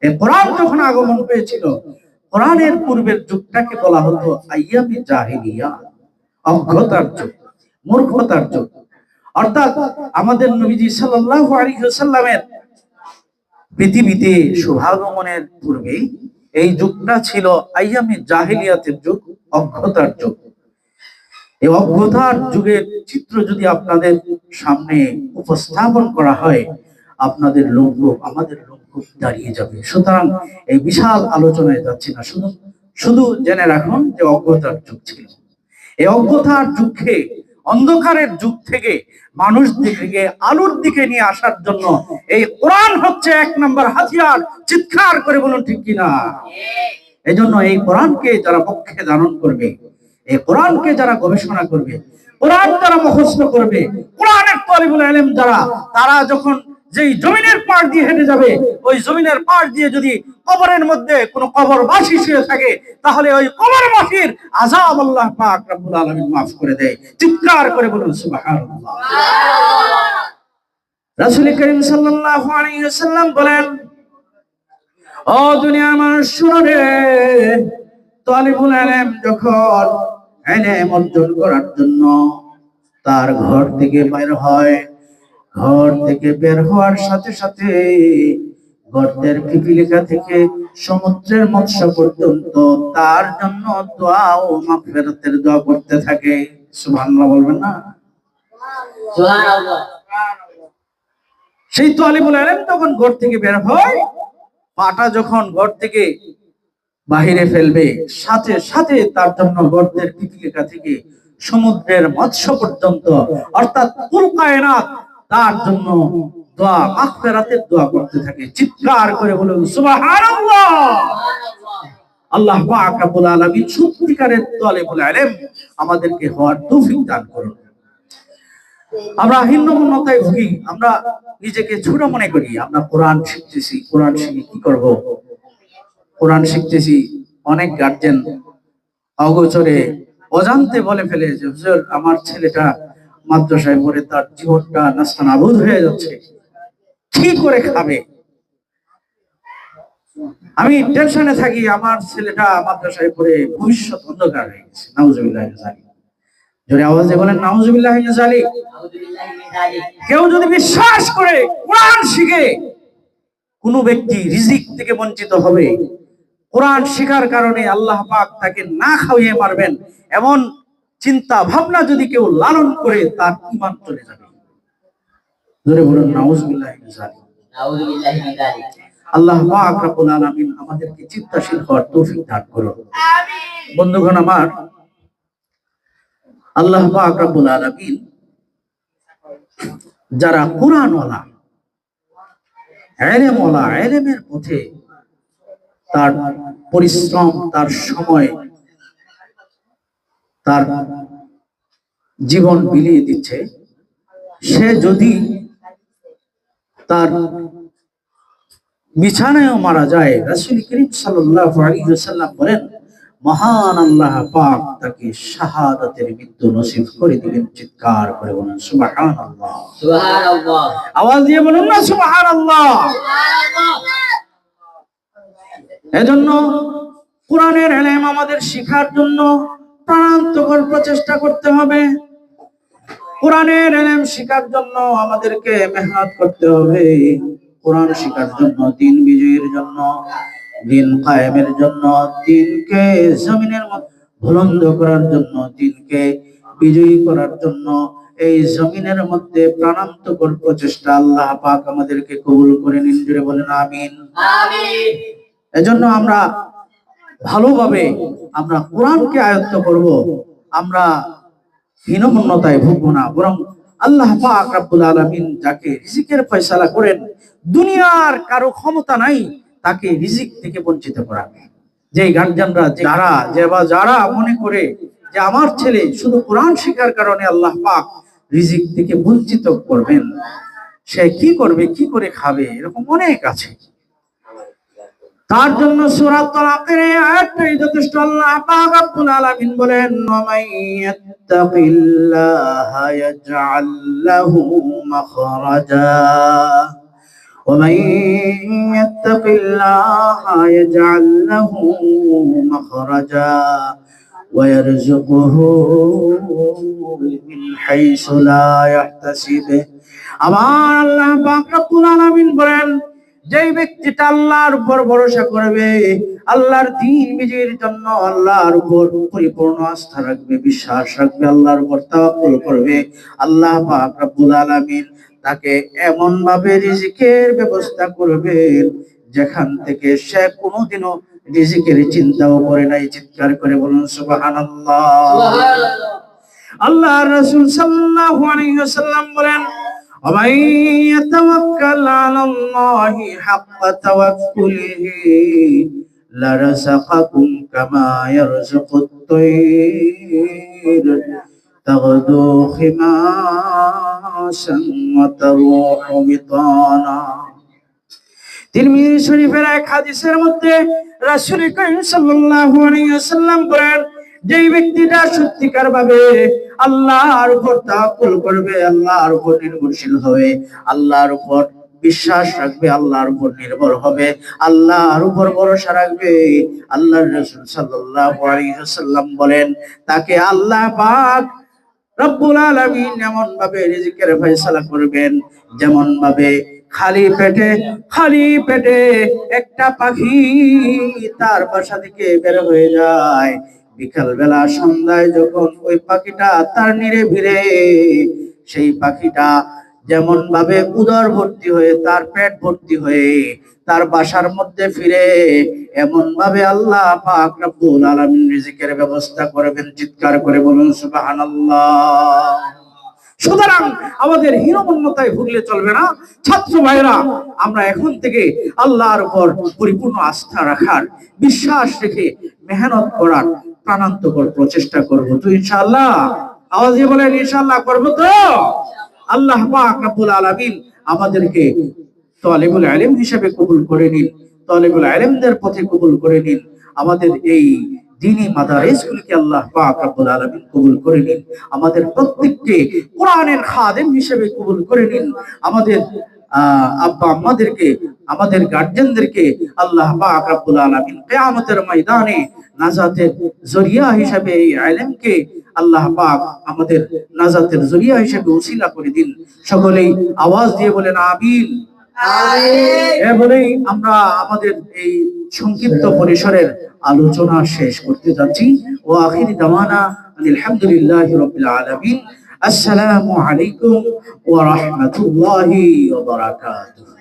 এই কোরআন যখন আগমন পেয়েছিল, কোরআনের পূর্বের যুগটাকে বলা হতো আইয়ামে জাহিলিয়া, অজ্ঞতার যুগ, মূর্খতার যুগ। অর্থাৎ আমাদের নবীজি সাল্লাল্লাহু আলাইহি ওয়াসাল্লামের পৃথিবীতে শুভাগমনের পূর্বে এই যুগটা ছিল আইয়ামে জাহিলিয়াতের যুগ, অজ্ঞতার যুগ। এই অজ্ঞতার যুগের চিত্র যদি আপনাদের সামনে উপস্থাপন করা হয়, আপনাদের লোক আমাদের লোক দাঁড়িয়ে যাবে। সুতরাং এই বিশাল আলোচনায় যাচ্ছি না, শুধু শুধু জেনে রাখুন যে অজ্ঞতার যুগ ছিল। এই অজ্ঞতার যুগকে, অন্ধকারের যুগ থেকে মানুষ দিকে আলোর দিকে নিয়ে আসার জন্য এই কোরআন হচ্ছে এক নম্বর হাতিয়ার। চিৎকার করে বলুন ঠিক কিনা? এই জন্য এই কোরআনকে যারা পক্ষে ধারণ করবে, এই কোরআনকে যারা গবেষণা করবে, কোরআন যারা মুখস্থ করবে, কোরআনের তালিবুল ইলম যারা, তারা যখন যেই জমিনের পাড় দিয়ে হেঁটে যাবে, ওই জমিনের পাড় দিয়ে যদি কবরের মধ্যে কোনো কবরবাসী শুয়ে থাকে, তাহলে ওই কবরবাসীর আযাব আল্লাহ পাক রব্বুল আলামিন মাফ করে দেয়। চিৎকার করে বলুন সুবহানাল্লাহ। রাসূল করিম সাল্লাল্লাহু আলাইহি ওয়াসাল্লাম বলেন, ও দুনিয়ার মানুষ শুনো রে, তালিবুল ইলম যখন ইলম অর্জন করার জন্য তার ঘর থেকে বের হয়, ঘর থেকে বের হওয়ার সাথে সাথে গর্তের পিপিলিকা থেকে সমুদ্রের মৎস্য পর্যন্ত তার জন্য দোয়া ও মাগফিরাতের দোয়া করতে থাকে। সুবহানাল্লাহ বলবেন না? সুবহানাল্লাহ। সেই তালিবুল ইলম যখন ঘর থেকে বের হয়, পাটা যখন ঘর থেকে বাহিরে ফেলবে, সাথে সাথে তার জন্য গর্তের পিপিলিকা থেকে সমুদ্রের মৎস্য পর্যন্ত, অর্থাৎ কুল কায়নাত তার জন্য দোয়া মাগফিরাতের দোয়া করতে থাকে। চিৎকার করে বলুন সুবহানাল্লাহ। আল্লাহ পাক রব্বুল আলামিন সত্যিকারের তালিবুল ইলম আমাদেরকে হওয়ার তৌফিক দান করুন। আমরা হীনমন্যতায় ভুগি, আমরা নিজেকে ছোট মনে করি। আমরা কোরআন শিখতেছি, কোরআন শিখে কি করব? কোরআন শিখতেছি, অনেক গার্জেন অগোচরে অজান্তে বলে ফেলে যে হুজুর আমার ছেলেটা মাদ্রাসায় পড়ে, তার জীবনটা নাস্তানাবুদ হয়ে যাচ্ছে, কি করে খাবে? আমি টেনশনে থাকি, আমার ছেলেটা মাদ্রাসায় পড়ে ভবিষ্যৎ অন্ধকার হয়ে গেছে। নাউজুবিল্লাহি মিন যালিক। জোরে আওয়াজে বলেন নাউজুবিল্লাহি মিন যালিক। কেউ যদি বিশ্বাস করে কোরআন শিখে কোন ব্যক্তি রিজিক থেকে বঞ্চিত হবে, কোরআন শিখার কারণে আল্লাহ পাক তাকে না খাওয়িয়ে মারবেন, এমন চিন্তা ভাবনা যদি কেউ লালন করে, তার ঈমান চলে যাবে। জোরে বলুন নাউজুবিল্লাহি মিন যালিক। নাউজুবিল্লাহি মিন যালিক। আল্লাহ পাক রব্বুল আলামিন আমাদেরকে চিন্তাশীল হওয়ার তৌফিক দান করুন। আমিন। বন্ধুগণ আমার, আল্লাহ পাক রব্বুল আলামিন যারা কোরআনওয়ালা, ইলমওয়ালা, ইলমের পথে তার পরিশ্রম, তার সময়, তার জীবন বিলিয়ে দিচ্ছে, সে যদি তার বিছানায়ও মারা যায়, রাসূল করিম সাল্লাল্লাহু আলাইহি ওয়াসাল্লাম বলেন, মহান আল্লাহ পাক তাকে শাহাদাতের মৃত্যু নসিব করে দিবেন। চিৎকার করে বলুন সুবহানাল্লাহ। সুবহানাল্লাহ। আওয়াজ দিয়ে বলুন না সুবহানাল্লাহ। সুবহানাল্লাহ। এজন্য কোরআনের ইলম আমাদের শিখার জন্য প্রাণান্তকর প্রচেষ্টা করতে হবে। কোরআনের ইলম শিখার জন্য আমাদেরকে মেহনত করতে হবে। কোরআন শিখার জন্য, দিন বিজয়ের জন্য, দিন কায়েমের জন্য, দিনকে জমিনের মধ্যে বুলন্দ করার জন্য, দিনকে বিজয়ী করার জন্য এই জমিনের মধ্যে প্রাণান্তকর প্রচেষ্টা আল্লাহ পাক আমাদেরকে কবুল করে নিন। জোরে বলেন আমিন। আমিন। এজন্য আমরা ভালোভাবে আমরা কোরআনকে আয়ত্ত করব, আমরা হীনমন্যতায় ভুগবো না, বরং আল্লাহ পাক রব্বুল আলামিন যাকে রিজিকের ফয়সালা করেন, দুনিয়ার কারো ক্ষমতা নাই তাকে রিজিক থেকে বঞ্চিত করা। যে গার্জিয়ানরা যারা মনে করে যে আমার ছেলে শুধু কোরআন শিখার কারণে আল্লাহ পাক রিজিক থেকে বঞ্চিত করবেন, সে কি করবে, কি করে খাবে, এরকম অনেক আছে। তার জন্য সূরা তালাকের এই আয়াতটাই যথেষ্ট। আল্লাহ পাক রব্বুল আলামিন বলেন, ওয়া মাইয়াত্তাকিল্লাহা ইয়াজআল লাহু মাখরাজা ومن يتق الله يجعل له مخرجا ويرزقه من حيث لا يحتسب আমার আল্লাহ পাক রব্বুল আলামিন বলেন, যেই ব্যক্তিটা আল্লাহর উপর ভরসা করবে, আল্লাহর দ্বীন বিজয়ের জন্য আল্লাহর উপর পরিপূর্ণ আস্থা রাখবে, বিশ্বাস রাখবে, আল্লাহর উপর তাওয়াক্কুল করবে, আল্লাহ পাক রব্বুল আলামিন তাকে এমন ভাবে রিজিকের ব্যবস্থা করবেন যেখান থেকে সে কোনোদিনও রিজিকের চিন্তাও করে নাই। চিৎকার করে বলুন সুবহানাল্লাহ। আল্লাহর রাসূল সাল্লাল্লাহু আলাইহি ওয়াসাল্লাম বলেন, ومن يتوكل على الله حق توكله لرزقكم كما يرزق الطير تغدو خماسا وتروح بطانا। তিরমিজি শরীফের এক হাদিসের মধ্যে রাসূল করিম সাল্লাল্লাহু আলাইহি ওয়াসাল্লাম বলেন, যেই ব্যক্তিটা সত্যিকার ভাবে আল্লাহর উপর তাওয়াক্কুল করবে, আল্লাহর উপর নির্ভরশীল হবে, আল্লাহর উপর বিশ্বাস রাখবে, আল্লাহর উপর নির্ভর হবে, আল্লাহর উপর ভরসা রাখবে, আল্লাহর রাসূল সাল্লাল্লাহু আলাইহি ওয়াসাল্লাম বলেন, তাকে আল্লাহ পাক রব্বুল আলামিন এমন ভাবে রিজিকের ফয়সালা করবেন যেমন ভাবে খালি পেটে একটা পাখি তার বাসা থেকে বের হয়ে যায়, বিকাল বেলা সন্ধ্যায় যখন ওই পাখিটা তার নিরে ভিড়ে, সেই পাখিটা যেমন ভাবে উদর ভর্তি হয়ে, তার পেট ভর্তি হয়ে তার বাসার মধ্যে ফিরে, এমন ভাবে আল্লাহ পাক রব্বুল আলামিন রিজিকের ব্যবস্থা করবেন। চিৎকার করে বলুন সুবহানাল্লাহ। সুতরাং আমাদের হীনমন্যতায় ভুগলে চলবে না। ছাত্র ভাইরা, আমরা এখন থেকে আল্লাহর উপর পরিপূর্ণ আস্থা রাখার, বিশ্বাস রেখে মেহনত করার প্রাণান্তকর প্রচেষ্টা করব তো ইনশাআল্লাহ। আওয়াজ দিয়ে বলেন ইনশাআল্লাহ করব তো। আল্লাহ পাক রব্বুল আলামিন আমাদেরকে তালিবুল ইলম হিসেবে কবুল করে নিন, তালিবুল ইলমদের পথে কবুল করে নিন, আমাদের এই দ্বীনি মাদারিসগুলোকে আল্লাহ পাক রব্বুল আলামিন কবুল করে নিন, আমাদের প্রত্যেককে কোরআনের খাদেম হিসেবে কবুল করে নিন, আমাদের আব্বা আম্মাদেরকে, আমাদের গার্জিয়ানদেরকে আল্লাহ পাক রব্বুল আলামিন কিয়ামতের ময়দানে নাজাতের জরিয়া হিসেবে এই ইলমকে আল্লাহ পাক আমাদের নাজাতের জরিয়া হিসেবে উসিলা করে দিন। সকলেই আওয়াজ দিয়ে বলেন আমিন। এবারেই আমরা আমাদের এই সংক্ষিপ্ত পরিসরের আলোচনা শেষ করতে যাচ্ছি। ও আখিরি দাওয়ানা আলহামদুলিল্লাহি রাব্বিল আলামিন। আসসালামু আলাইকুম ওয়া রাহমাতুল্লাহি ওয়া বারাকাতুহু।